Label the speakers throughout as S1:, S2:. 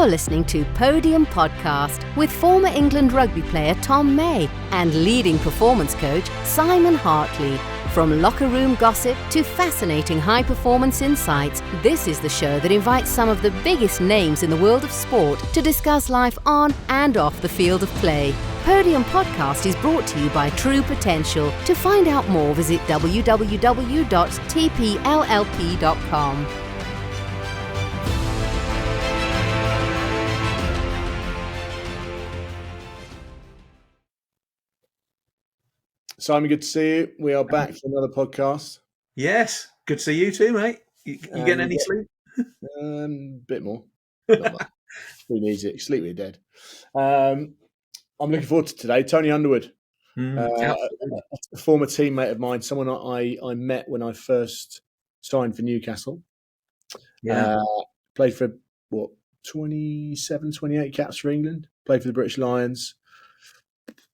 S1: You're listening to Podium Podcast with former England rugby player Tom May and leading performance coach Simon Hartley. From locker room gossip to fascinating high-performance insights, this is the show that invites some of the biggest names in the world of sport to discuss life on and off the field of play. Podium Podcast is brought to you by True Potential. To find out more, visit www.tpllp.com.
S2: Simon, good to see you. We are back for another podcast.
S3: Yes, good to see you too, mate. You getting any sleep?
S2: Bit more. Not much. Who needs it? Sleep when you're dead. I'm looking forward to today. Tony Underwood, a former teammate of mine, someone I met when I first signed for Newcastle.
S3: Yeah.
S2: Played for, 27, 28 caps for England. Played for the British Lions.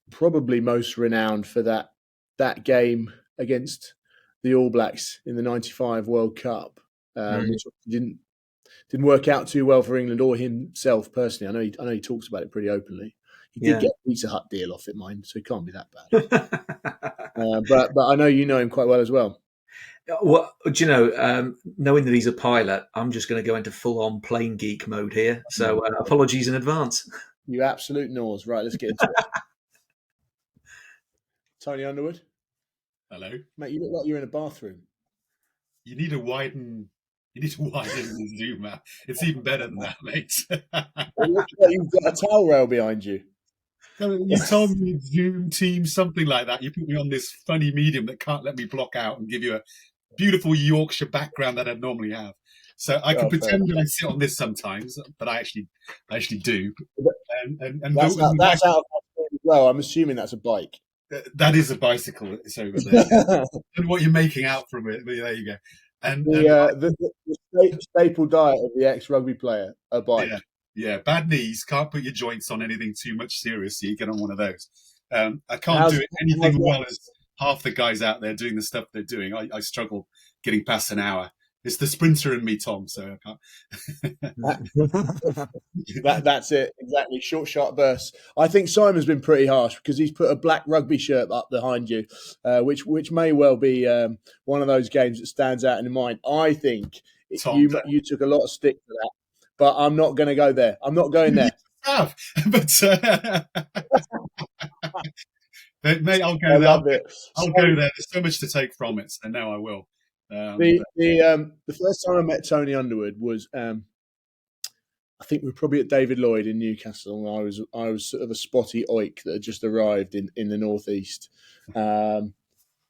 S2: Probably most renowned for that game against the All Blacks in the '95 World Cup, which didn't work out too well for England or himself personally. I know he talks about it pretty openly. He did get a Pizza Hut deal off it, mind, so it can't be that bad. But I know you know him quite well as well.
S3: Well, do you know, knowing that he's a pilot, I'm just going to go into full-on plane geek mode here. So apologies in advance.
S2: You absolute nose. Right, let's get into it. Tony Underwood.
S4: Hello.
S2: Mate, you look like you're in a bathroom.
S4: You need to widen the zoom out. It's even better than that, mate.
S2: It looks like you've got a towel rail behind you.
S4: You told me Zoom, Teams, something like that. You put me on this funny medium that can't let me block out and give you a beautiful Yorkshire background that I normally have. So I can pretend that I sit on this sometimes, but I actually do. And
S2: that's out of my as well. I'm assuming that's a bike.
S4: That is a bicycle. It's over there. I don't know what you're making out from it, but there you go. And
S2: the staple diet of the ex-rugby player, a bike.
S4: Yeah. Bad knees, can't put your joints on anything too much seriously. You get on one of those. I can't do anything well as half the guys out there doing the stuff they're doing. I struggle getting past an hour. It's the sprinter in me, Tom, so I can't.
S2: That's it, exactly. Short, sharp bursts. I think Simon's been pretty harsh because he's put a black rugby shirt up behind you, which may well be one of those games that stands out in your mind. I think you took a lot of stick for that, but I'm not going to go there. I'm not going there.
S4: But mate, I'll go there. I'll go there. There's so much to take from it, and now I will.
S2: The first time I met Tony Underwood was I think we were probably at David Lloyd in Newcastle, and I was sort of a spotty oik that had just arrived in the northeast, and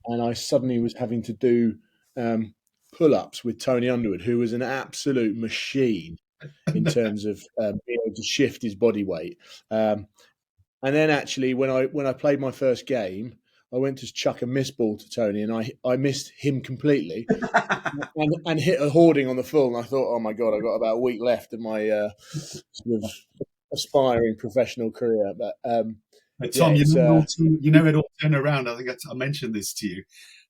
S2: I suddenly was having to do pull-ups with Tony Underwood, who was an absolute machine in terms of being able to shift his body weight. And then actually, when I played my first game, I went to chuck a miss ball to Tony, and I missed him completely and hit a hoarding on the full. And I thought, oh my God, I've got about a week left of my sort of aspiring professional career. But
S4: Tom, you know it all turned around. I think I mentioned this to you,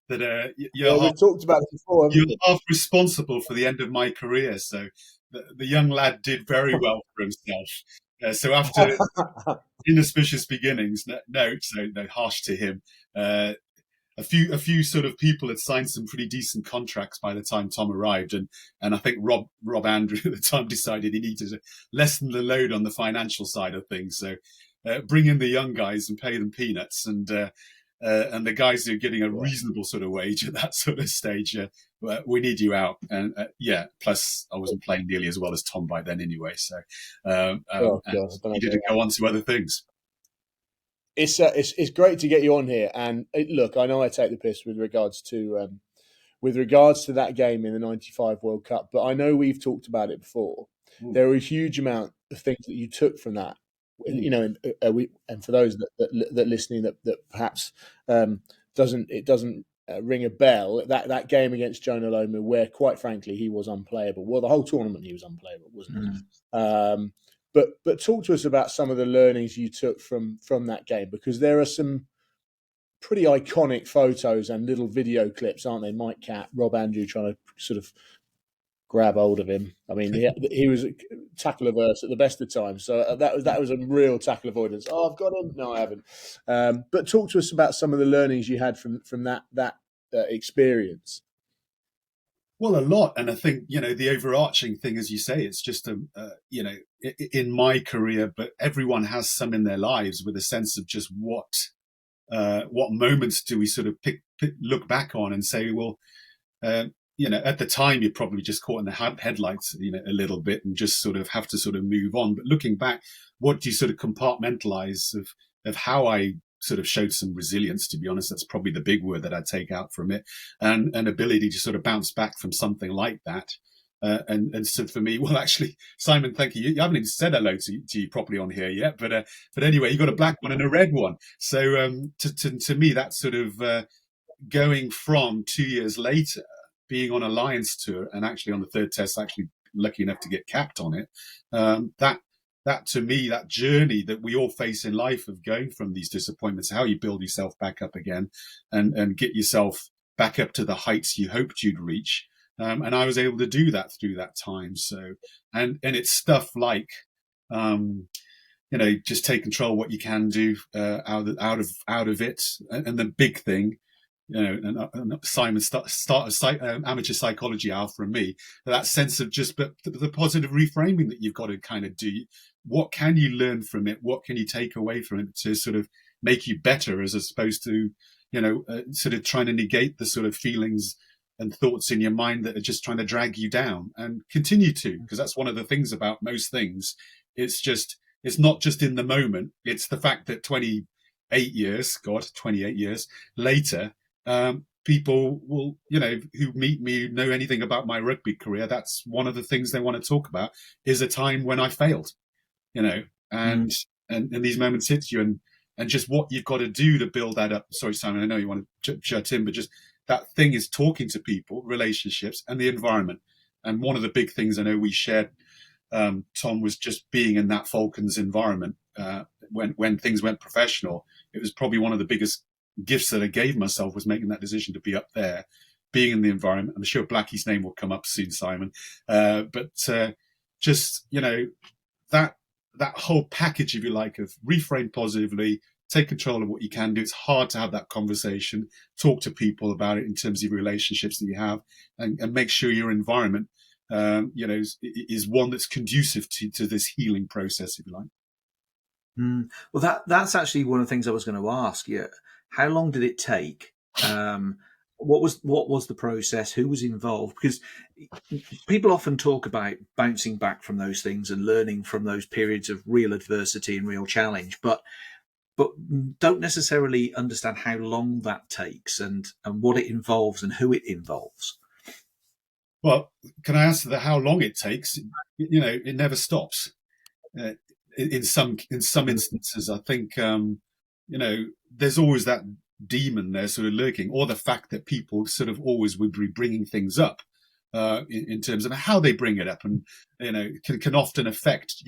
S4: that
S2: we've talked about it before.
S4: You're half responsible for the end of my career. So the young lad did very well for himself. So after inauspicious beginnings, harsh to him. A few sort of people had signed some pretty decent contracts by the time Tom arrived, and I think Rob Andrew at the time decided he needed to lessen the load on the financial side of things. So bring in the young guys and pay them peanuts, and the guys who are getting a reasonable sort of wage at that sort of stage, we need you out. And plus I wasn't playing nearly as well as Tom by then anyway. So he didn't go on to other things.
S2: It's great to get you on here. And look, I know I take the piss with regards to that game in the '95 World Cup, but I know we've talked about it before. There were a huge amount of things that you took from that. You know, and for those that listening that perhaps doesn't ring a bell, that game against Jonah Lomu, where quite frankly he was unplayable. Well, the whole tournament he was unplayable, wasn't he? But talk to us about some of the learnings you took from that game, because there are some pretty iconic photos and little video clips, aren't they? Mike Catt, Rob Andrew trying to sort of grab hold of him. I mean, he was tackle averse at the best of times, so that was a real tackle avoidance. Oh, I've got him. No, I haven't. But talk to us about some of the learnings you had from that experience.
S4: Well, a lot. And I think, the overarching thing, as you say, it's just, in my career, but everyone has some in their lives with a sense of just what moments do we sort of look back on and say, well, at the time, you're probably just caught in the headlights, a little bit and just sort of have to sort of move on. But looking back, what do you sort of compartmentalize of how I sort of showed some resilience, to be honest? That's probably the big word that I'd take out from it, and an ability to sort of bounce back from something like that. And so for me, well, actually, Simon, thank you. You haven't even said hello to you properly on here yet, but anyway, you got a black one and a red one. So to me, that's sort of going from 2 years later, being on a Lions tour and actually on the third test, actually lucky enough to get capped on it. That to me, that journey that we all face in life of going from these disappointments, how you build yourself back up again and get yourself back up to the heights you hoped you'd reach. And I was able to do that through that time. So, and it's stuff like, just take control of what you can do out of it. And the big thing, and Simon started amateur psychology hour from me, that sense of just the positive reframing that you've got to kind of do. What can you learn from it? What can you take away from it to sort of make you better, as opposed to, sort of trying to negate the sort of feelings and thoughts in your mind that are just trying to drag you down, and continue to, because that's one of the things about most things. It's not just in the moment. It's the fact that 28 years later, people will, who meet me, who know anything about my rugby career, that's one of the things they want to talk about, is a time when I failed, and these moments hit you, and just what you've got to do to build that up. Sorry, Simon, I know you want to jut in, but just that thing is talking to people, relationships, and the environment. And one of the big things I know we shared, Tom, was just being in that Falcons environment. When things went professional, it was probably one of the biggest gifts that I gave myself, was making that decision to be up there, being in the environment. I'm sure Blackie's name will come up soon, Simon. But that whole package, if you like, of reframe positively, take control of what you can do. It's hard to have that conversation, talk to people about it in terms of relationships that you have, and make sure your environment, is one that's conducive to this healing process, if you like.
S3: Well, that's actually one of the things I was going to ask you. How long did it take? What was the process? Who was involved? Because people often talk about bouncing back from those things and learning from those periods of real adversity and real challenge, but don't necessarily understand how long that takes and what it involves and who it involves.
S4: Well, can I answer how long it takes? It never stops. In some instances, I think, there's always that demon there sort of lurking, or the fact that people sort of always would be bringing things up in terms of how they bring it up, and can often affect.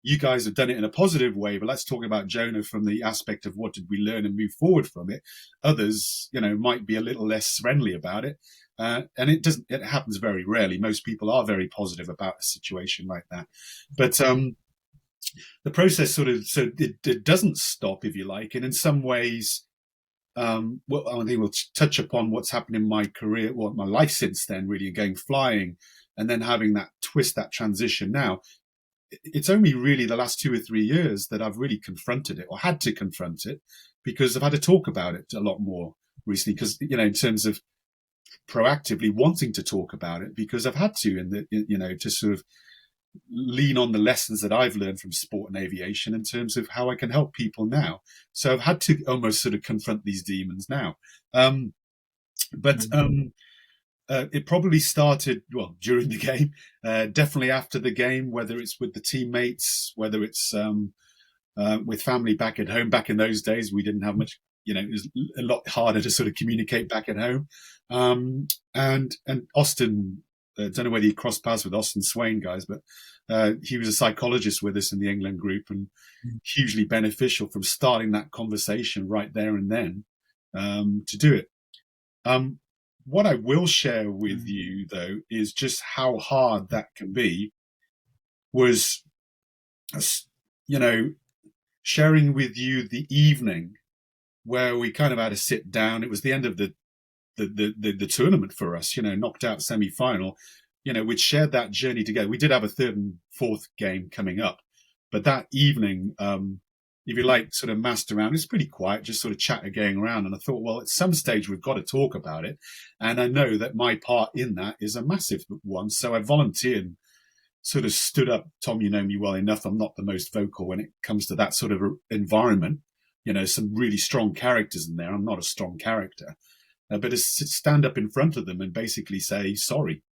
S4: You guys have done it in a positive way, but let's talk about Jonah from the aspect of what did we learn and move forward from it. Others, might be a little less friendly about it, and it happens very rarely. Most people are very positive about a situation like that, but the process it doesn't stop, if you like, and in some ways. I think we'll touch upon what's happened in my career, my life since then, really, going flying, and then having that twist, that transition. Now, it's only really the last 2 or 3 years that I've really confronted it, or had to confront it, because I've had to talk about it a lot more recently. Because in terms of proactively wanting to talk about it, because I've had to, to sort of lean on the lessons that I've learned from sport and aviation in terms of how I can help people now. So I've had to almost sort of confront these demons now. It probably started, during the game, definitely after the game, whether it's with the teammates, whether it's with family back at home. Back in those days, we didn't have much, it was a lot harder to sort of communicate back at home. And Austin, I don't know whether you crossed paths with Austin Swain, guys, but he was a psychologist with us in the England group, and hugely beneficial from starting that conversation right there and then to do it. what I will share with you, though, is just how hard that can be. Was, sharing with you the evening where we kind of had to sit down. It was the end of the tournament for us, knocked out semi-final. We'd shared that journey together. We did have a third and fourth game coming up, but that evening, if you like, sort of massed around. It's pretty quiet, just sort of chatter going around. And I thought, well, at some stage we've got to talk about it. And I know that my part in that is a massive one. So I volunteered, sort of stood up. Tom, you know me well enough. I'm not the most vocal when it comes to that sort of environment. Some really strong characters in there. I'm not a strong character. But to stand up in front of them and basically say sorry.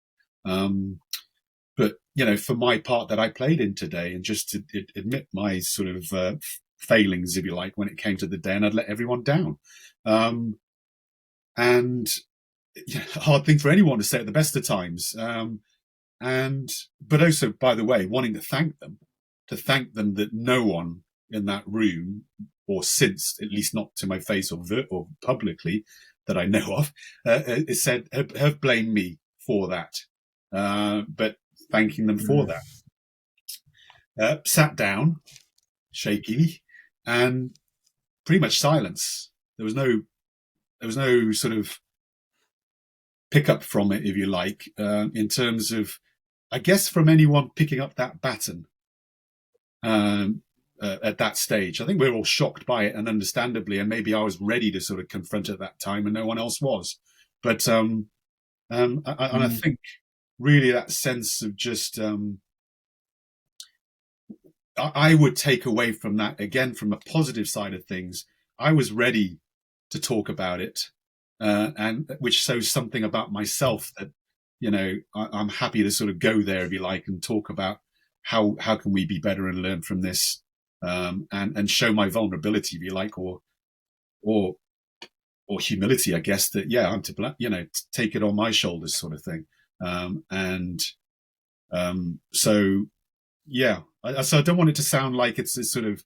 S4: But, for my part that I played in today, and just to admit my sort of failings, if you like, when it came to the day, and I'd let everyone down. And a hard thing for anyone to say at the best of times. But also, by the way, wanting to thank them that no one in that room, or since, at least not to my face or publicly that I know of, said have blamed me for that. But thanking them for that. Sat down shakily, and pretty much silence. There was no sort of pick up from it, if you like, in terms of, I guess, from anyone picking up that baton at that stage. I think we were all shocked by it, and understandably, and maybe I was ready to sort of confront it at that time, and no one else was. But I think really that sense of just, I would take away from that, again, from a positive side of things, I was ready to talk about it, and which shows something about myself that, I'm happy to sort of go there, if you like, and talk about how can we be better and learn from this, and show my vulnerability, if you like, or humility, I guess, that, yeah, I'm to blame, take it on my shoulders, sort of thing. So yeah, so I don't want it to sound like it's sort of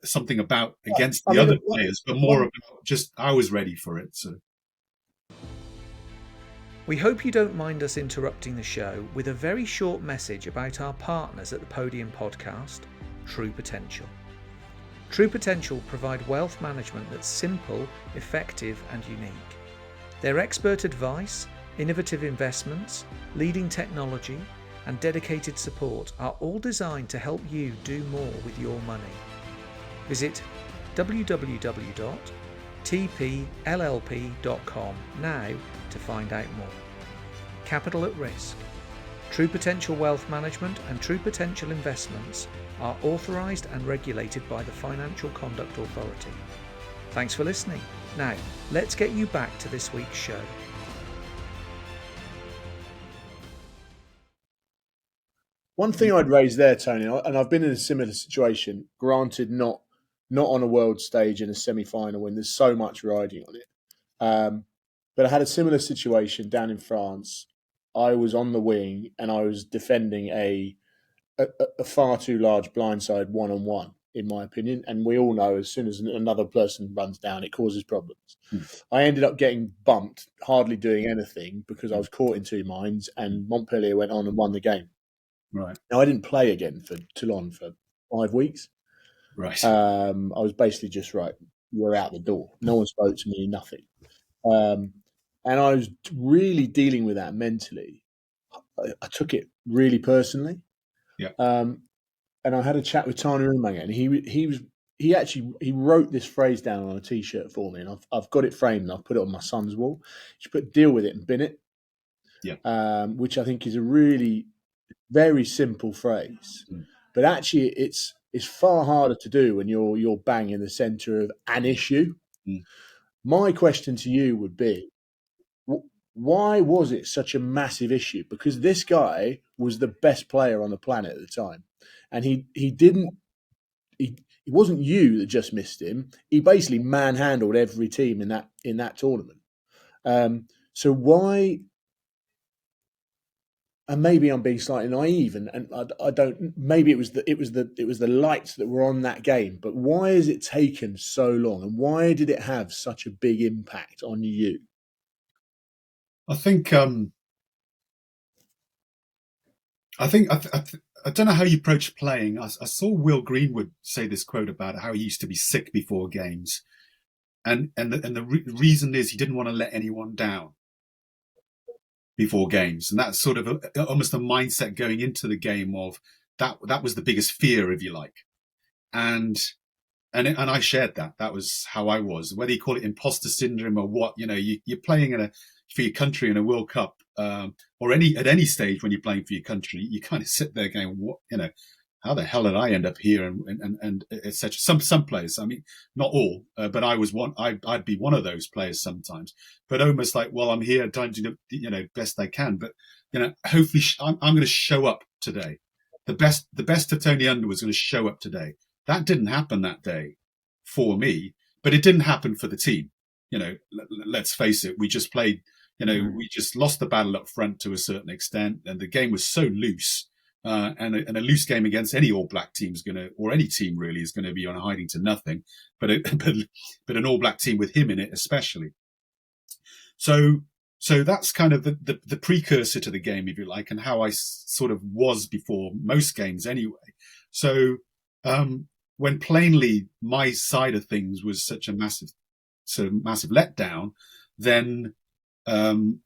S4: something about against the other players, but more about just I was ready for it. So
S3: we hope you don't mind us interrupting the show with a very short message about our partners at the Podium Podcast, True Potential. True Potential provide wealth management that's simple, effective and unique. Their expert advice, innovative investments, leading technology and dedicated support are all designed to help you do more with your money. Visit www.tpllp.com now to find out more. Capital at risk. True Potential Wealth Management and True Potential Investments are authorised and regulated by the Financial Conduct Authority. Thanks for listening. Now, let's get you back to this week's show.
S2: One thing I'd raise there, Tony, and I've been in a similar situation, granted not on a world stage in a semi-final when there's so much riding on it. But I had a similar situation down in France. I was on the wing and I was defending a far too large blindside one-on-one, in my opinion. And we all know as soon as another person runs down, it causes problems. I ended up getting bumped, hardly doing anything because I was caught in two minds, and Montpellier went on and won the game.
S4: Right.
S2: Now, I didn't play again for Toulon for 5 weeks.
S4: Right.
S2: I was basically just, you're out the door. No one spoke to me, nothing. And I was really dealing with that mentally. I took it really personally.
S4: Yeah.
S2: And I had a chat with Tony Underwood, and he wrote this phrase down on a T-shirt for me, and I've got it framed and I've put it on my son's wall. He put "deal with it and bin it."
S4: Yeah.
S2: Which I think is a really very simple phrase, but actually it's far harder to do when you're bang in the centre of an issue. My question to you would be, why was it such a massive issue? Because this guy was the best player on the planet at the time, and he wasn't you that just missed him. He basically manhandled every team in that tournament. So why? And maybe I'm being slightly naive, and I don't. Maybe it was the lights that were on that game. But why has it taken so long, and why did it have such a big impact on you?
S4: I think I don't know how you approach playing. I saw Will Greenwood say this quote about how he used to be sick before games, and the reason is he didn't want to let anyone down before games, and that's sort of almost a mindset going into the game of that was the biggest fear, if you like, and I shared that. That was how I was. Whether you call it imposter syndrome or what, you're playing for your country in a World Cup, or at any stage when you're playing for your country, you kind of sit there going, what, how the hell did I end up here, and etc. Some players, I mean, not all, but I was one. I'd be one of those players sometimes, but almost like, well, I'm here trying to do best I can, but hopefully I'm going to show up today. The best of Tony Underwood is going to show up today. That didn't happen that day for me, but it didn't happen for the team. Let's face it, we just played, we just lost the battle up front to a certain extent, and the game was so loose, and a loose game against any All Black team or any team really, is going to be on a hiding to nothing, but an All Black team with him in it especially. So that's kind of the precursor to the game, if you like, and how I sort of was before most games anyway. So when plainly my side of things was such a massive letdown, then and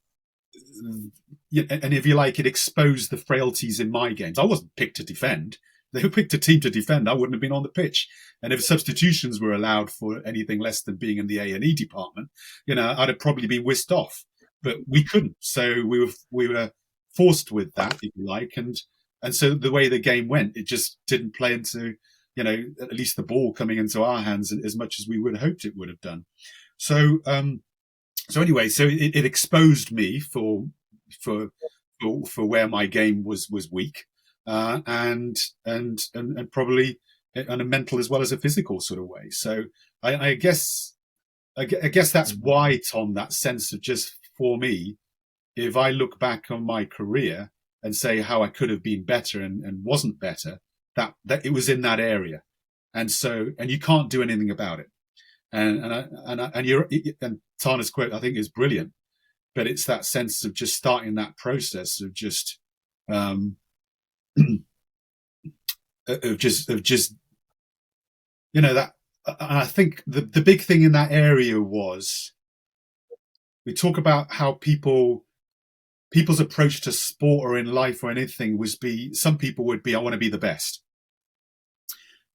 S4: if you like, it exposed the frailties in my games. I wasn't picked to defend. They were picked a team to defend. I wouldn't have been on the pitch. And if substitutions were allowed for anything less than being in the A&E department, I'd have probably been whisked off. But we couldn't. So we were forced with that, if you like. And so the way the game went, it just didn't play into, at least the ball coming into our hands as much as we would have hoped it would have done. So anyway, so it exposed me for where my game was weak, and probably in a mental as well as a physical sort of way. So I guess that's why, Tom, that sense of just, for me, if I look back on my career and say how I could have been better and wasn't better, that it was in that area, and you can't do anything about it. And Tana's quote, I think, is brilliant, but it's that sense of just starting that process of just that I think the big thing in that area was, we talk about how people's approach to sport or in life or anything some people would be, I want to be the best.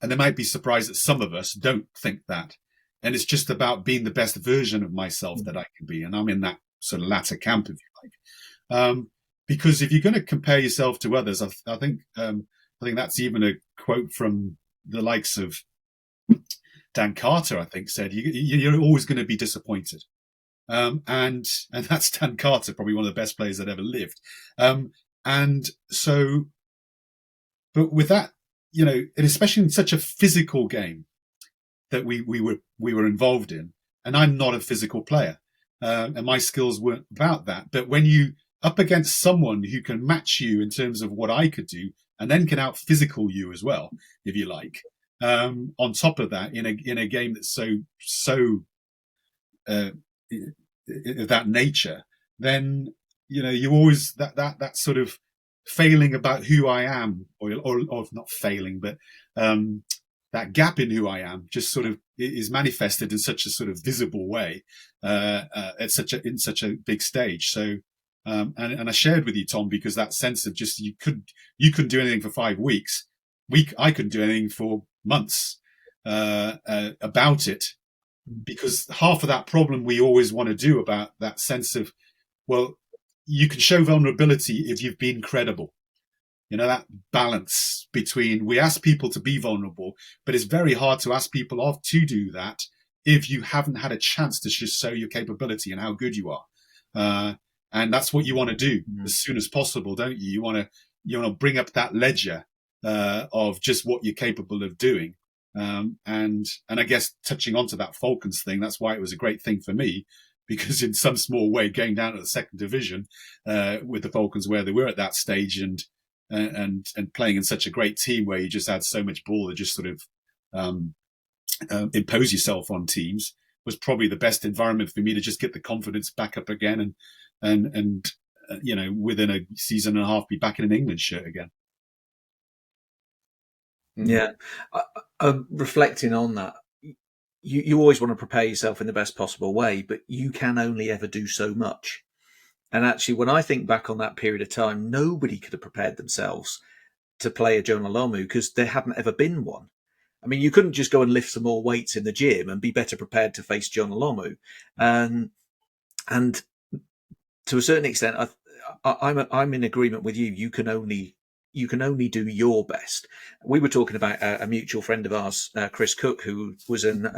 S4: And they might be surprised that some of us don't think that. And it's just about being the best version of myself that I can be. And I'm in that sort of latter camp, if you like. Because if you're going to compare yourself to others, I think that's even a quote from the likes of Dan Carter, I think, said, you're always going to be disappointed. And that's Dan Carter, probably one of the best players that ever lived. And so, but with that, and especially in such a physical game that we were involved in, and I'm not a physical player, and my skills weren't about that. But when you up against someone who can match you in terms of what I could do, and then can out physical you as well, if you like, on top of that, in a game that's so that nature, then you always that sort of failing about who I am, or not failing, but that gap in who I am just sort of is manifested in such a sort of visible way in such a big stage. So and I shared with you, Tom, because that sense of just you couldn't do anything for 5 weeks. I couldn't do anything for months about it, because half of that problem we always want to do about that sense of, well, you can show vulnerability if you've been credible. That balance between, we ask people to be vulnerable, but it's very hard to ask people to do that if you haven't had a chance to just show your capability and how good you are. And that's what you want to do as soon as possible, don't you? You want to bring up that ledger of just what you're capable of doing. And I guess touching onto that Falcons thing, that's why it was a great thing for me, because in some small way, going down to the second division with the Falcons, where they were at that stage, and playing in such a great team where you just had so much ball to just sort of impose yourself on teams, was probably the best environment for me to just get the confidence back up again, and within a season and a half, be back in an England shirt again.
S3: Yeah, reflecting on that, you always want to prepare yourself in the best possible way, but you can only ever do so much. And actually, when I think back on that period of time, nobody could have prepared themselves to play a Jonah Lomu because there hadn't ever been one. I mean, you couldn't just go and lift some more weights in the gym and be better prepared to face Jonah Lomu. And to a certain extent, I'm in agreement with you. You can only do your best. We were talking about a mutual friend of ours, Chris Cook, who was in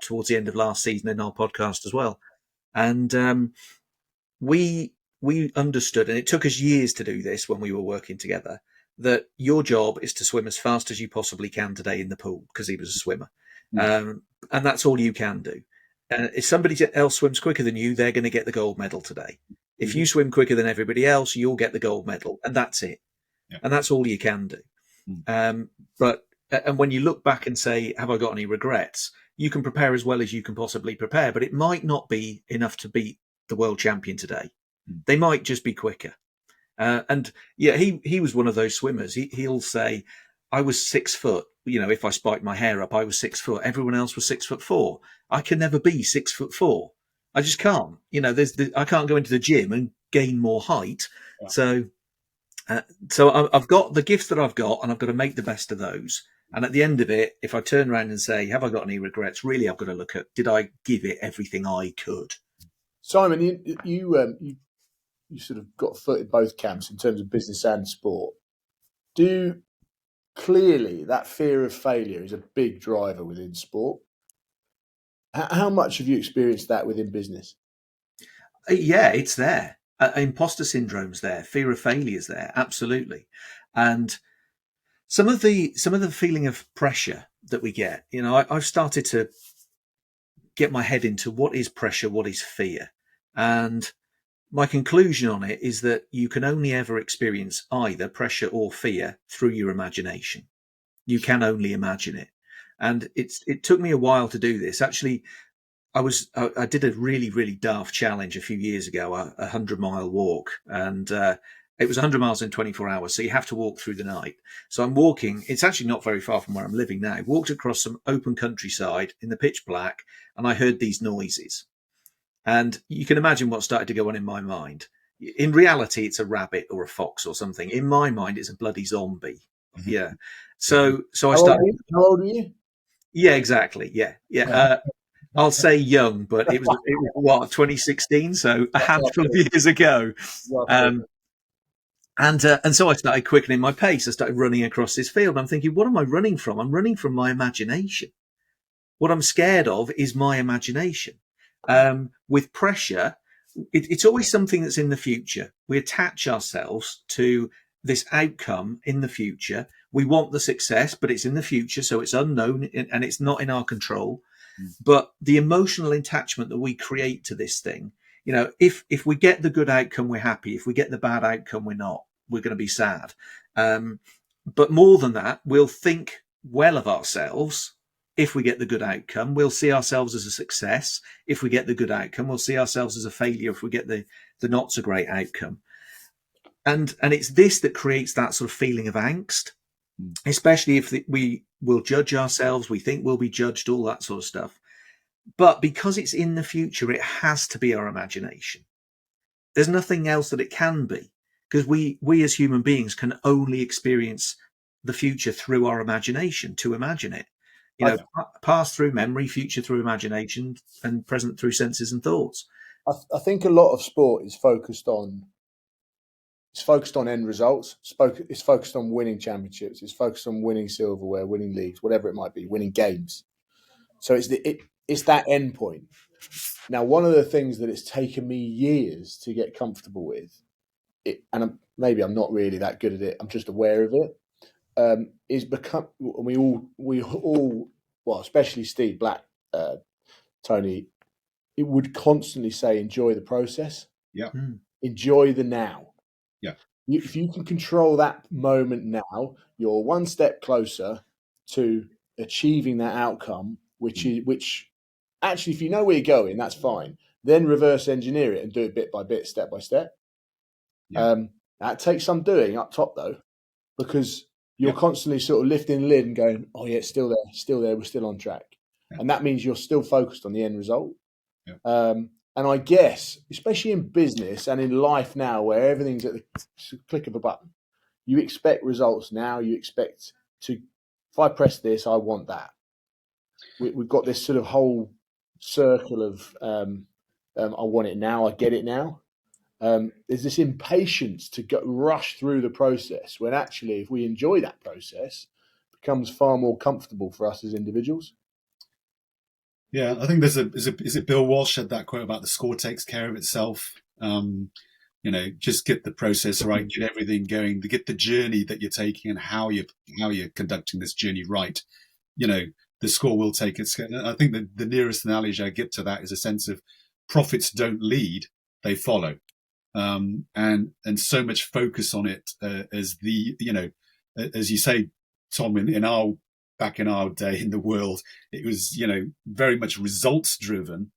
S3: towards the end of last season in our podcast as well. And we understood, and it took us years to do this when we were working together, that your job is to swim as fast as you possibly can today in the pool, because he was a swimmer. And that's all you can do. And if somebody else swims quicker than you, they're going to get the gold medal today. If you swim quicker than everybody else, you'll get the gold medal, and that's it. Yeah. And that's all you can do. But when you look back and say, have I got any regrets? You can prepare as well as you can possibly prepare, but it might not be enough to beat the world champion today. They might just be quicker. And yeah, he was one of those swimmers. He'll say, I was 6 foot. If I spiked my hair up, I was 6 foot. Everyone else was 6'4". I can never be 6'4". I just can't. I can't go into the gym and gain more height. Yeah. So I've got the gifts that I've got, and I've got to make the best of those. And at the end of it, if I turn around and say, have I got any regrets? Really, I've got to look at, did I give it everything I could?
S2: Simon, you sort of got a foot in both camps in terms of business and sport. Clearly, that fear of failure is a big driver within sport. How much have you experienced that within business?
S3: Yeah, it's there. Imposter syndrome's there. Fear of failure's there. Absolutely. And some of the feeling of pressure that we get, I've started to get my head into what is pressure, what is fear. And my conclusion on it is that you can only ever experience either pressure or fear through your imagination. You can only imagine it. And it took me a while to do this. Actually, I did a really, really daft challenge a few years ago, a 100-mile walk. And it was 100 miles in 24 hours. So you have to walk through the night. So I'm walking. It's actually not very far from where I'm living now. Walked across some open countryside in the pitch black, and I heard these noises. And you can imagine what started to go on in my mind. In reality, it's a rabbit or a fox or something. In my mind, it's a bloody zombie. Mm-hmm. Yeah. So I started.
S2: How old are you?
S3: Yeah, exactly. Yeah. I'll say young, but it was what, 2016, so a handful of years ago. And so I started quickening my pace. I started running across this field. I'm thinking, what am I running from? I'm running from my imagination. What I'm scared of is my imagination. With pressure, it's always something that's in the future. We attach ourselves to this outcome in the future. We want the success, but it's in the future, so it's unknown and it's not in our control. But the emotional attachment that we create to this thing, if we get the good outcome, we're happy. If we get the bad outcome, we're not. We're going to be sad. But more than that, we'll think well of ourselves. If we get the good outcome, we'll see ourselves as a success. If we get the good outcome, we'll see ourselves as a failure if we get the not so great outcome. And it's this that creates that sort of feeling of angst, especially if we will judge ourselves, we think we'll be judged, all that sort of stuff. But because it's in the future, it has to be our imagination. There's nothing else that it can be, because we as human beings can only experience the future through our imagination, to imagine it. Past through memory, future through imagination, and present through senses and thoughts.
S2: I think a lot of sport is focused on end results. It's focused on winning championships. It's focused on winning silverware, winning leagues, whatever it might be, winning games. So it's that end point. Now, one of the things that it's taken me years to get comfortable with, maybe I'm not really that good at it, I'm just aware of it, is we all, well, especially Steve Black, Tony, it would constantly say, enjoy the process.
S4: Yeah.
S2: Enjoy the now.
S4: Yeah.
S2: If you can control that moment now, you're one step closer to achieving that outcome, which Actually, if you know where you're going, that's fine. Then reverse engineer it and do it bit by bit, step by step.
S4: Yeah.
S2: That takes some doing up top, though, because you're constantly sort of lifting the lid and going, oh, yeah, it's still there, we're still on track. Yeah. And that means you're still focused on the end result. Yeah. And I guess, especially in business and in life now, where everything's at the click of a button, you expect results now. You expect to, if I press this, I want that. We've got this sort of whole circle of, I want it now, I get it now. There's this impatience to rush through the process, when actually, if we enjoy that process, it becomes far more comfortable for us as individuals.
S4: Yeah, I think is it Bill Walsh had that quote about the score takes care of itself. Just get the process right, get everything going, to get the journey that you're taking and how you're conducting this journey right. The score will take its. I think the nearest analogy I get to that is a sense of prophets don't lead, they follow. And so much focus on it as as you say, Tom, back in our day in the world, it was, very much results driven.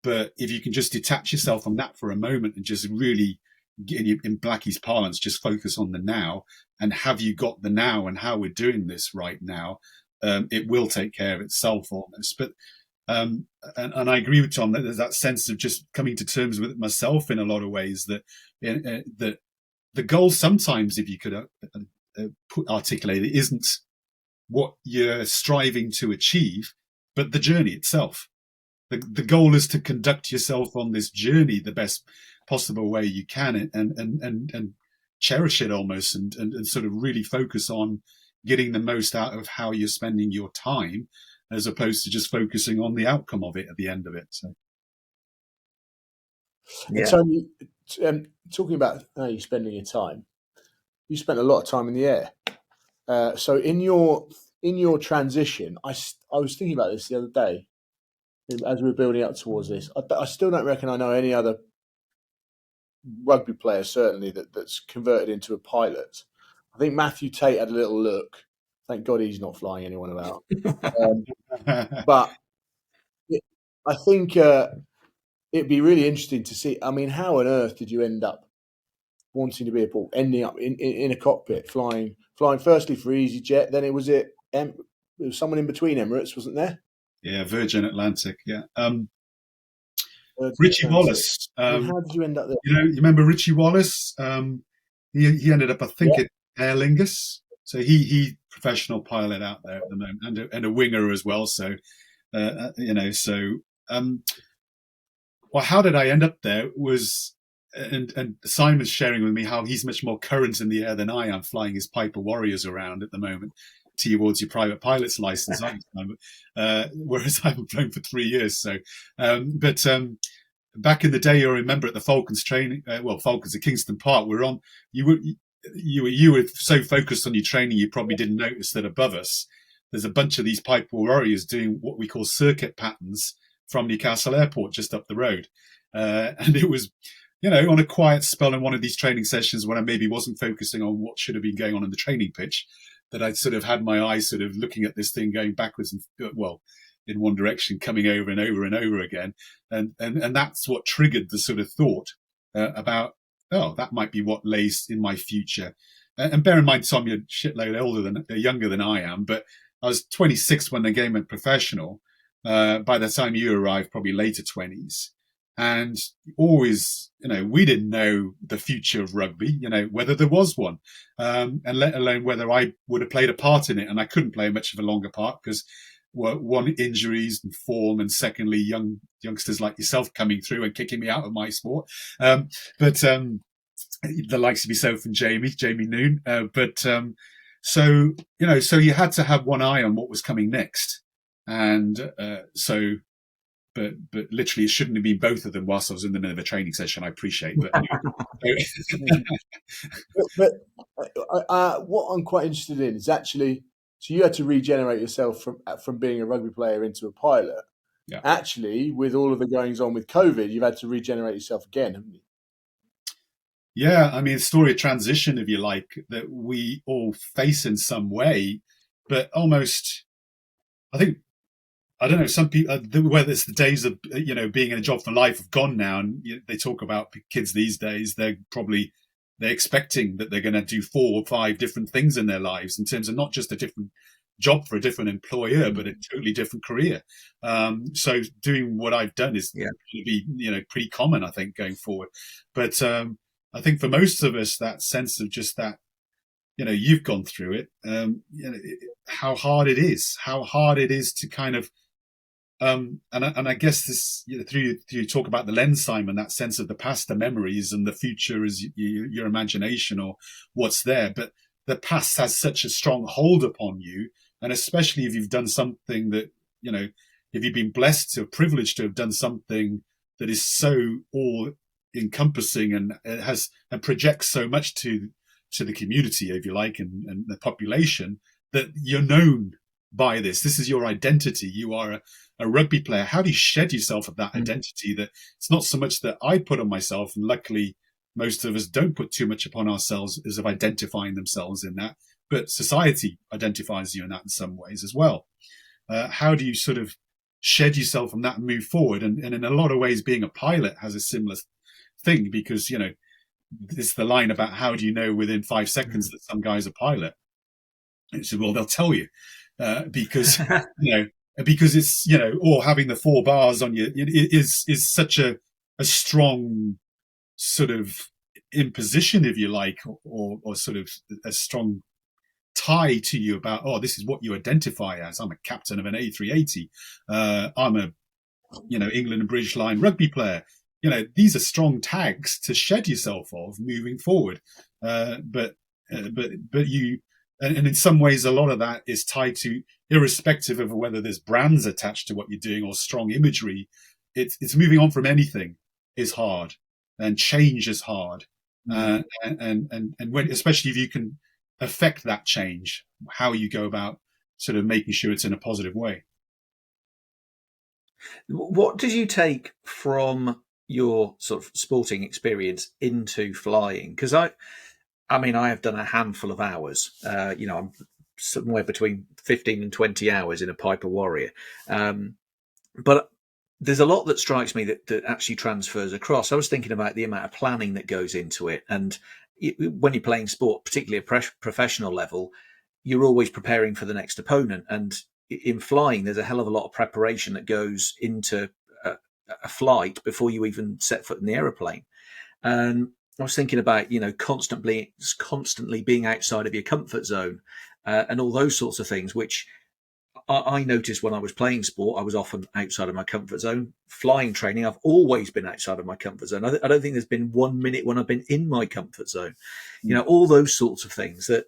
S4: But if you can just detach yourself from that for a moment and just really, in Blackie's parlance, just focus on the now, and have you got the now and how we're doing this right now, it will take care of itself almost. But and I agree with Tom that there's that sense of just coming to terms with it myself in a lot of ways, that the goal sometimes, if you could articulate it, isn't what you're striving to achieve, but the journey itself. The goal is to conduct yourself on this journey the best possible way you can, and cherish it almost, and sort of really focus on getting the most out of how you're spending your time, as opposed to just focusing on the outcome of it at the end of it. So,
S2: yeah. Tony, talking about how you're spending your time, you spent a lot of time in the air. So in your transition, I was thinking about this the other day as we were building up towards this. I still don't reckon I know any other rugby player, certainly, that's converted into a pilot. I think Matthew Tate had a little look. Thank God he's not flying anyone about. But I think it'd be really interesting to see. I mean, how on earth did you end up wanting to be a pilot, ending up in a cockpit, flying firstly for EasyJet, then it was someone in between Emirates, wasn't there?
S4: Yeah, Virgin Atlantic. Yeah.
S2: Virgin
S4: Richie
S2: Atlantic.
S4: Wallace.
S2: How did you end up there?
S4: You remember Richie Wallace? He ended up, I think, at Aer Lingus. So he professional pilot out there at the moment, and a winger as well. So well, how did I end up there was. And Simon's sharing with me how he's much more current in the air than I am, flying his Piper Warriors around at the moment towards your private pilot's license. Whereas I haven't flown for 3 years. So, but back in the day, I remember at the Falcons training, Falcons at Kingston Park, you were so focused on your training, you probably didn't notice that above us, there's a bunch of these Piper Warriors doing what we call circuit patterns from Newcastle Airport, just up the road. And it was, on a quiet spell in one of these training sessions when I maybe wasn't focusing on what should have been going on in the training pitch, that I'd sort of had my eyes sort of looking at this thing going backwards and, in one direction, coming over and over and over again. And that's what triggered the sort of thought about, that might be what lays in my future. And bear in mind, Tom, you're a shitload younger than I am, but I was 26 when the game went professional. By the time you arrived, probably later 20s. And always, we didn't know the future of rugby, whether there was one, and let alone whether I would have played a part in it. And I couldn't play much of a longer part because, one, injuries and form, and secondly, youngsters like yourself coming through and kicking me out of my sport. But the likes of yourself and Jamie Noon. So you had to have one eye on what was coming next. And But literally, it shouldn't have been both of them whilst I was in the middle of a training session. I appreciate, but
S2: what I'm quite interested in is actually, so you had to regenerate yourself from being a rugby player into a pilot.
S4: Yeah.
S2: Actually, with all of the goings on with COVID, you've had to regenerate yourself again, haven't you?
S4: Yeah, I mean, story of transition, if you like, that we all face in some way, but almost, I think. I don't know, some people, whether it's the days of, being in a job for life have gone now, and they talk about kids these days, they're expecting that they're going to do 4 or 5 different things in their lives, in terms of not just a different job for a different employer, but a totally different career. So doing what I've done is going to be, pretty common, I think, going forward. But I think for most of us, that sense of just that, you've gone through it, how hard it is to kind of, and I guess this, through you talk about the lens, Simon, that sense of the past, the memories, and the future is your imagination or what's there. But the past has such a strong hold upon you, and especially if you've done something that, if you've been blessed or privileged to have done something that is so all encompassing and it has and projects so much to the community, if you like, and the population, that you're known by this. This is your identity. You are a rugby player. How do you shed yourself of that identity? That it's not so much that I put on myself, and luckily most of us don't put too much upon ourselves as of identifying themselves in that, but society identifies you in that in some ways as well. How do you sort of shed yourself from that and move forward? And in a lot of ways, being a pilot has a similar thing, because, it's the line about how do you know within 5 seconds that some guy's a pilot? And so, well, they'll tell you, because, because it's, or having the 4 bars on you is such a strong sort of imposition, if you like, or sort of a strong tie to you about, this is what you identify as. I'm a captain of an A380. I'm a, England and British Line rugby player. These are strong tags to shed yourself of moving forward. But you, and in some ways, a lot of that is tied to, irrespective of whether there's brands attached to what you're doing or strong imagery, it's moving on from anything is hard, and change is hard. And when, especially if you can affect that change, how you go about sort of making sure it's in a positive way.
S3: What did you take from your sort of sporting experience into flying? Because I have done a handful of hours. I'm somewhere between 15 and 20 hours in a Piper Warrior. But there's a lot that strikes me that actually transfers across. I was thinking about the amount of planning that goes into it. And when you're playing sport, particularly at professional level, you're always preparing for the next opponent. And in flying, there's a hell of a lot of preparation that goes into a flight before you even set foot in the aeroplane. And I was thinking about, constantly being outside of your comfort zone, and all those sorts of things, which I noticed when I was playing sport. I was often outside of my comfort zone. Flying training, I've always been outside of my comfort zone. I don't think there's been 1 minute when I've been in my comfort zone. All those sorts of things that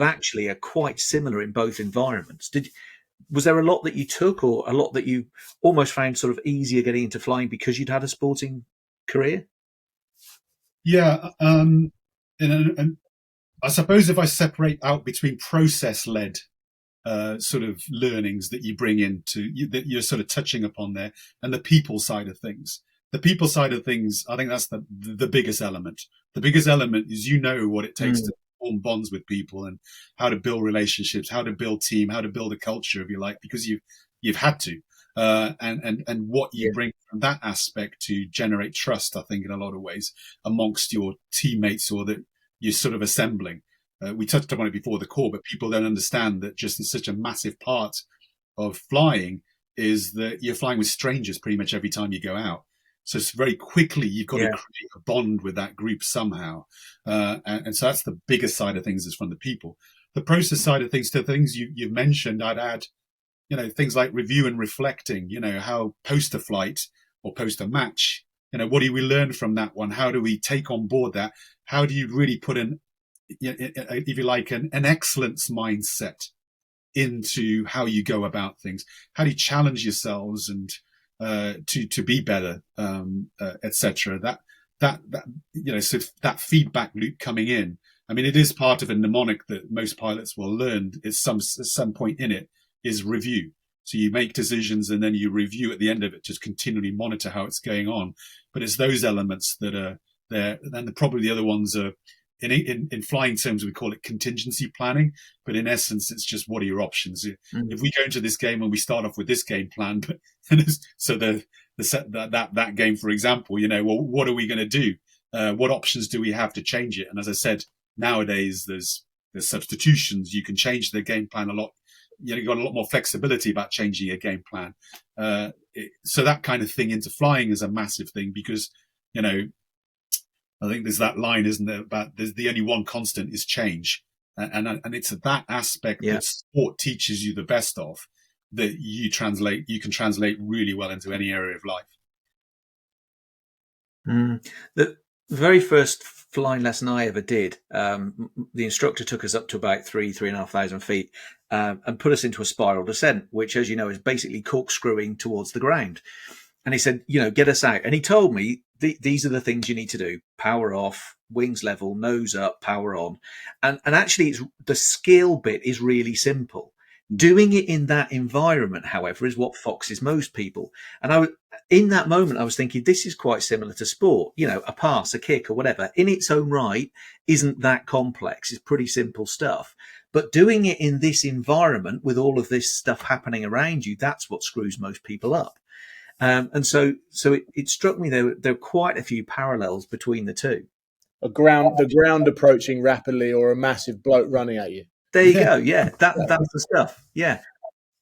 S3: actually are quite similar in both environments. Was there a lot that you took, or a lot that you almost found sort of easier getting into flying because you'd had a sporting career?
S4: Yeah. And I suppose if I separate out between process-led sort of learnings that you bring into, that you're sort of touching upon there, and the people side of things. The people side of things, I think that's the biggest element. The biggest element is what it takes to form bonds with people, and how to build relationships, how to build team, how to build a culture, if you like, because you've had to, and what you bring from that aspect to generate trust, I think, in a lot of ways amongst your teammates, or that you're sort of assembling. We touched upon it before the call, but people don't understand that just in such a massive part of flying is that you're flying with strangers pretty much every time you go out. So it's very quickly, you've got to create a bond with that group somehow. And so that's the biggest side of things, is from the people. The process side of things, to the things you've mentioned, I'd add, things like review and reflecting, how post a flight or post a match, what do we learn from that one? How do we take on board that? How do you really put if you like, an excellence mindset into how you go about things? How do you challenge yourselves and to be better, etc. So that feedback loop coming in. I mean, it is part of a mnemonic that most pilots will learn. Is some point in it is review. So you make decisions and then you review at the end of it, just continually monitor how it's going on. But it's those elements that are there. And then probably the other ones are in flying terms, we call it contingency planning, but in essence, it's just what are your options? If we go into this game and we start off with this game plan, so that game, for example, well, what are we going to do? What options do we have to change it? And as I said, nowadays there's substitutions. You can change the game plan a lot. You've got a lot more flexibility about changing a game plan. So that kind of thing into flying is a massive thing because, I think there's that line, isn't there, about there's the only one constant is change. And it's that aspect that sport teaches you the best of that you can translate really well into any area of life.
S3: The very first flying lesson I ever did, the instructor took us up to about 3,500 feet and put us into a spiral descent, which, as you know, is basically corkscrewing towards the ground. And he said, get us out. And he told me, these are the things you need to do. Power off, wings level, nose up, power on. And actually, the skill bit is really simple. Doing it in that environment, however, is what foxes most people. And in that moment, I was thinking, this is quite similar to sport. A pass, a kick or whatever in its own right isn't that complex. It's pretty simple stuff. But doing it in this environment with all of this stuff happening around you, that's what screws most people up. And so it struck me there are quite a few parallels between the two.
S2: The ground approaching rapidly, or a massive bloke running at you.
S3: There you go. Yeah, that's the stuff. Yeah.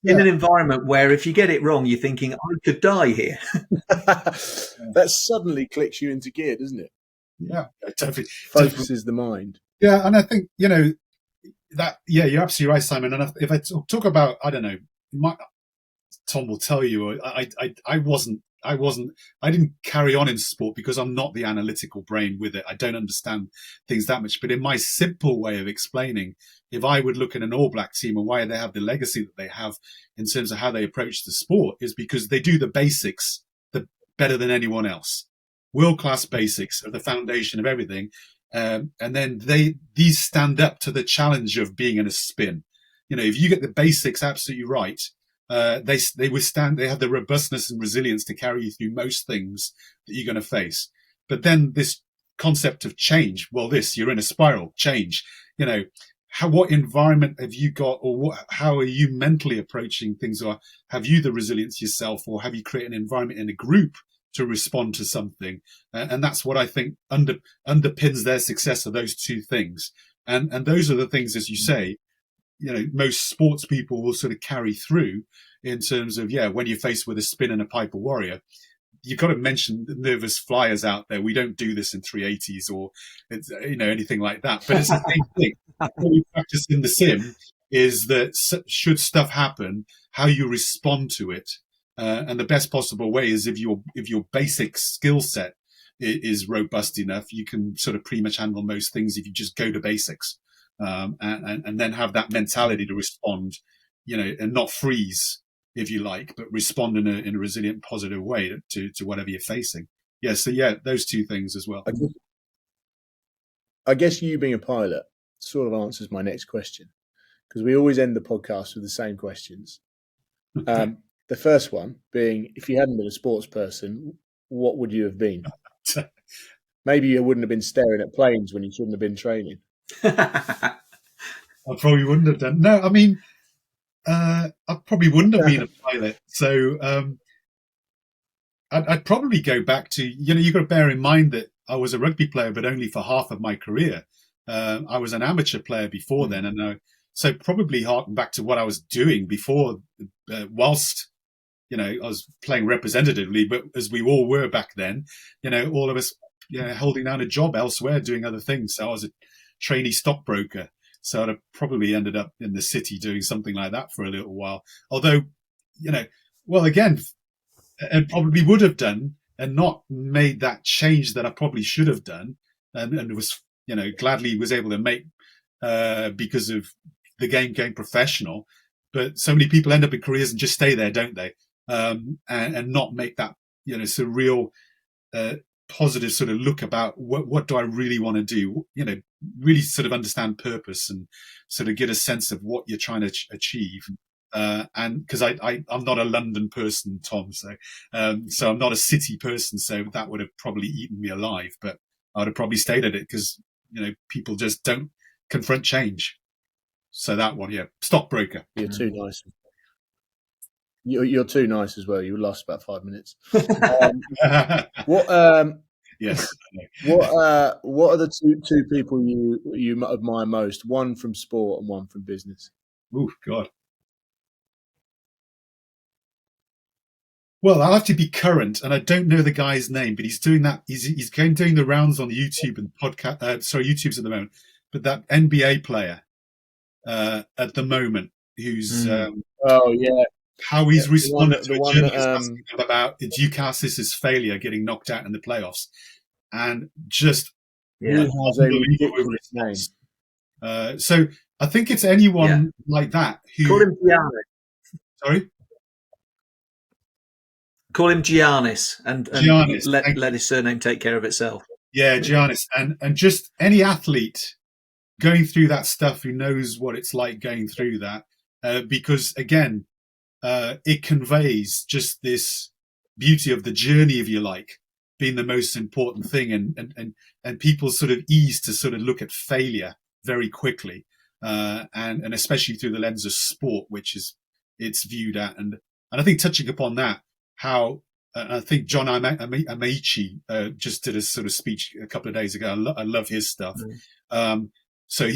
S3: In an environment where if you get it wrong, you're thinking, I could die here.
S2: That suddenly clicks you into gear, doesn't it?
S4: Yeah, totally.
S2: Focuses the mind.
S4: Yeah, and I think, that, you're absolutely right, Simon. And if I talk about, I don't know, Tom will tell you, I didn't carry on in sport because I'm not the analytical brain with it. I don't understand things that much. But in my simple way of explaining, if I would look at an All Black team and why they have the legacy that they have in terms of how they approach the sport, is because they do the basics better than anyone else. World-class basics are the foundation of everything. And then these stand up to the challenge of being in a spin. If you get the basics absolutely right, they withstand. They have the robustness and resilience to carry you through most things that you're going to face. But then this concept of change, you're in a spiral. Change. What environment have you got, or how are you mentally approaching things, or have you the resilience yourself, or have you created an environment in a group to respond to something? And that's what I think underpins their success, of those two things. And those are the things, as you say, most sports people will sort of carry through in terms of, when you're faced with a spin and a Piper Warrior, you've got to mention the nervous flyers out there. We don't do this in 380s or, anything like that. But it's the same thing. What we practice in the sim is that should stuff happen, how you respond to it. And the best possible way is if your basic skill set is robust enough, you can sort of pretty much handle most things if you just go to basics. And then have that mentality to respond, and not freeze, if you like, but respond in a resilient, positive way to whatever you're facing. Yeah. So those two things as well.
S2: I guess you being a pilot sort of answers my next question, because we always end the podcast with the same questions. The first one being, if you hadn't been a sports person, what would you have been? Maybe you wouldn't have been staring at planes when you shouldn't have been training.
S4: I probably wouldn't have done. No, I mean, I probably wouldn't have been a pilot. So I'd probably go back to, you've got to bear in mind that I was a rugby player, but only for half of my career. I was an amateur player before then. And so probably harken back to what I was doing before, whilst, I was playing representatively, but as we all were back then, all of us, holding down a job elsewhere, doing other things. So I was a trainee stockbroker. So I'd have probably ended up in the city doing something like that for a little while. Although, again, and probably would have done and not made that change that I probably should have done. And was, gladly was able to make, because of the game going professional. But so many people end up in careers and just stay there, don't they? And not make that, sort of real, positive sort of look about what do I really want to do, really sort of understand purpose and sort of get a sense of what you're trying to achieve. And because I'm not a London person, Tom, so I'm not a city person, so that would have probably eaten me alive, but I would have probably stayed at it because people just don't confront change. So that one, stockbroker.
S2: You're too nice. You're too nice as well. You lost about 5 minutes.
S4: Yes.
S2: What are the two people you admire most? One from sport and one from business.
S4: Oh God. Well, I'll have to be current, and I don't know the guy's name, but he's doing that. He's doing the rounds on YouTube and podcast. YouTube's at the moment, but that NBA player at the moment, who's how he's responded to a journalist asking him about Ducasis's failure getting knocked out in the playoffs, and just
S2: has a ridiculous name.
S4: So I think it's anyone like that who.
S3: Call him Giannis.
S4: Sorry.
S3: Call him Giannis and
S4: Giannis,
S3: let his surname take care of itself.
S4: Yeah, Giannis. And just any athlete going through that stuff who knows what it's like going through that. Because, again, it conveys just this beauty of the journey, if you like, being the most important thing. And people's sort of ease to sort of look at failure very quickly. And especially through the lens of sport, which is it's viewed at. And I think touching upon that, how I think John Amici just did a sort of speech a couple of days ago. I love his stuff. So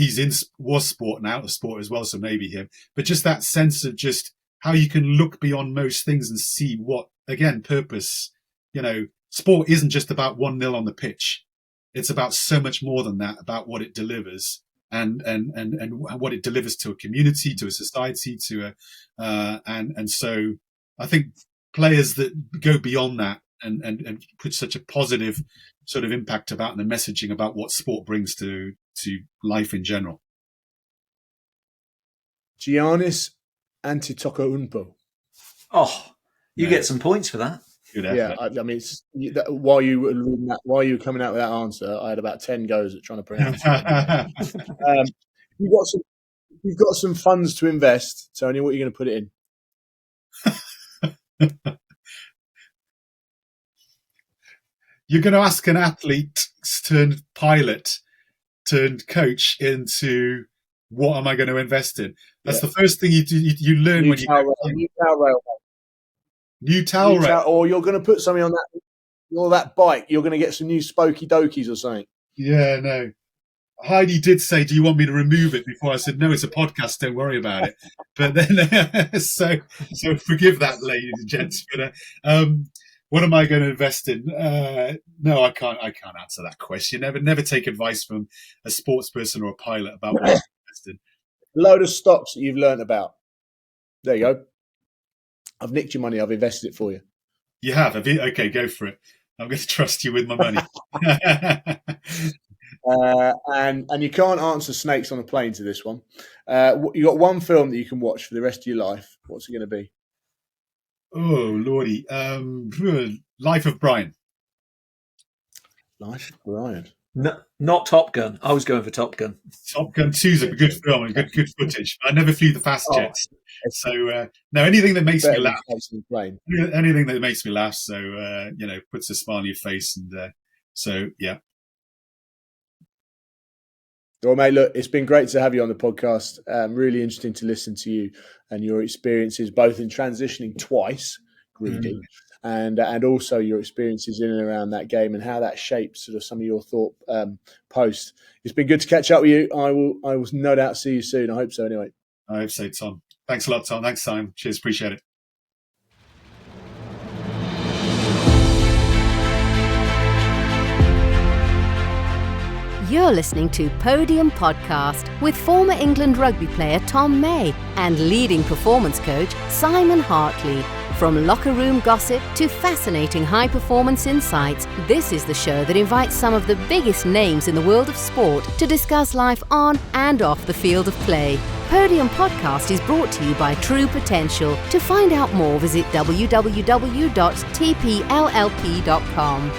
S4: was sport and out of sport as well, so maybe him. But just that sense of just how you can look beyond most things and see what, again, purpose. Sport isn't just about 1-0 on the pitch. It's about so much more than that, about what it delivers and what it delivers to a community, to a society, and so I think players that go beyond that and put such a positive sort of impact about the messaging about what sport brings to life in general.
S2: Giannis Antetokounmpo.
S3: Oh, you get some points for that.
S4: Good effort.
S2: Yeah, I mean, while you were coming out with that answer, I had about 10 goes at trying to pronounce it. You've got some funds to invest, Tony. What are you going to put it in?
S4: You're going to ask an athlete turned pilot turned coach into what am I going to invest in? That's the first thing you learn when you New towel rail.
S2: Or you're going to put something on that bike. You're going to get some new spokey dokies or something.
S4: Yeah, no. Heidi did say, "Do you want me to remove it?" Before I said, "No, it's a podcast. Don't worry about it." But then, so forgive that, ladies and gents. But what am I going to invest in? No, I can't answer that question. Never take advice from a sports person or a pilot about what to invest in.
S2: Load of stocks that you've learned about. There you go. I've nicked your money. I've invested it for you.
S4: You have? Okay, go for it. I'm going to trust you with my money.
S2: And you can't answer snakes on a plane to this one. You got one film that you can watch for the rest of your life. What's it going to be?
S4: Oh, Lordy. Life of Brian.
S2: Life of Brian.
S3: No, not Top Gun. I was going for Top Gun.
S4: Top Gun 2 is a good film and good footage. I never flew the fast jets. So, no, anything that makes me laugh. Anything that makes me laugh. So, puts a smile on your face. And so, yeah.
S2: Well, mate, look, it's been great to have you on the podcast. Really interesting to listen to you and your experiences, both in transitioning twice, greedy, and also your experiences in and around that game and how that shaped sort of some of your thought posts. It's been good to catch up with you. I will no doubt see you soon. I hope so anyway.
S4: I hope so, Tom. Thanks a lot, Tom. Thanks, Simon. Cheers. Appreciate it.
S1: You're listening to Podium Podcast with former England rugby player Tom May and leading performance coach Simon Hartley. From locker room gossip to fascinating high-performance insights, this is the show that invites some of the biggest names in the world of sport to discuss life on and off the field of play. Podium Podcast is brought to you by True Potential. To find out more, visit www.tpllp.com.